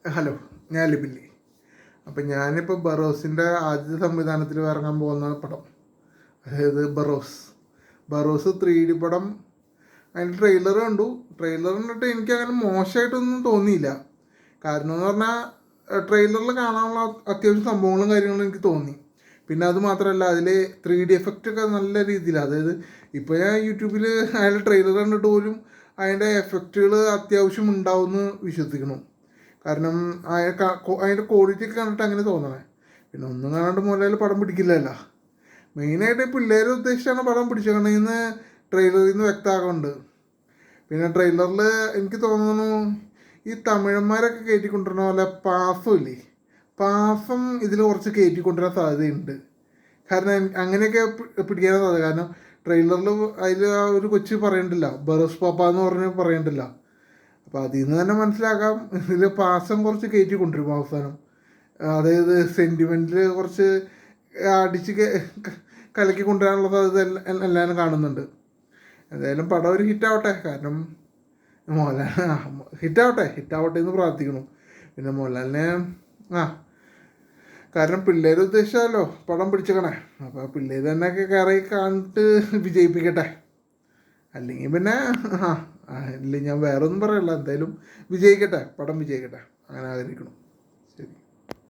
Hello, ഞാൻ ലിബില്ലി. അപ്പം ഞാനിപ്പോൾ ബറോസിൻ്റെ ആദ്യത്തെ സംവിധാനത്തിൽ ഇറങ്ങാൻ പോകുന്ന പടം, അതായത് ബറോസ് 3D പടം. അതിൻ്റെ ട്രെയിലർ കണ്ടു. ട്രെയിലർ കണ്ടിട്ട് എനിക്കങ്ങനെ മോശമായിട്ടൊന്നും തോന്നിയില്ല. കാരണം എന്ന് പറഞ്ഞാൽ ട്രെയിലറിൽ കാണാനുള്ള അത്യാവശ്യം സംഭവങ്ങളും കാര്യങ്ങളും എനിക്ക് തോന്നി. പിന്നെ അത് മാത്രമല്ല, അതിൽ 3D എഫക്റ്റ് ഒക്കെ നല്ല രീതിയിലാണ്. അതായത് ഇപ്പോൾ ഞാൻ യൂട്യൂബിൽ അതിൻ്റെ ട്രെയിലർ കണ്ടിട്ട് പോലും അതിൻ്റെ എഫക്റ്റുകൾ അത്യാവശ്യം ഉണ്ടാവുമെന്ന് വിശ്വസിക്കണം. കാരണം അതിൻ്റെ ക്വാളിറ്റി ഒക്കെ കണ്ടിട്ട് അങ്ങനെ തോന്നണേ. പിന്നെ ഒന്നും കാണാണ്ട് മുതലാൽ പടം പിടിക്കില്ലല്ലോ. മെയിനായിട്ട് പിള്ളേർ ഉദ്ദേശിച്ചാണ് പടം പിടിച്ചേക്കണേന്ന് ട്രെയിലറിൽ നിന്ന് വ്യക്തമാകുന്നുണ്ട്. പിന്നെ ട്രെയിലറിൽ എനിക്ക് തോന്നുന്നു ഈ തമിഴന്മാരൊക്കെ കയറ്റിക്കൊണ്ടിരുന്ന പോലെ പാഫം പാഫം ഇതിൽ കുറച്ച് കയറ്റിക്കൊണ്ടുവരാൻ സാധ്യതയുണ്ട്. കാരണം അങ്ങനെയൊക്കെ പിടിക്കാനാണ് സാധ്യത. കാരണം ട്രെയിലറിൽ അതിൽ ആ ഒരു കൊച്ച് പറയണ്ടില്ല, ബറോസ് പാപ്പ എന്ന് പറഞ്ഞ് പറയണ്ടില്ല. അപ്പോൾ അതിൽ നിന്ന് തന്നെ മനസ്സിലാക്കാം ഇതിൽ പാസം കുറച്ച് കയറ്റി കൊണ്ടുവരും അവസാനം. അതായത് സെൻറ്റിമെൻറ്റിൽ കുറച്ച് അടിച്ച് കലക്കി കൊണ്ടുവരാനുള്ള സാധ്യത എല്ലാവരും കാണുന്നുണ്ട്. എന്തായാലും പടം ഒരു ഹിറ്റാവട്ടെ. കാരണം മോഹൻലാൽ ഹിറ്റാവട്ടെ എന്ന് പ്രാർത്ഥിക്കണം. പിന്നെ മോഹൻലാലിനെ കാരണം പിള്ളേർ ഉദ്ദേശിച്ചാലോ പടം പിടിച്ചേക്കണേ. അപ്പോൾ പിള്ളേർ തന്നെയൊക്കെ കയറി കണ്ടിട്ട് വിജയിപ്പിക്കട്ടെ. അല്ലെങ്കിൽ പിന്നെ ഇല്ല, ഞാൻ വേറെ ഒന്നും പറയല്ല. എന്തായാലും വിജയിക്കട്ടെ, പടം വിജയിക്കട്ടെ, അങ്ങനെ ആഗ്രഹിക്കണം.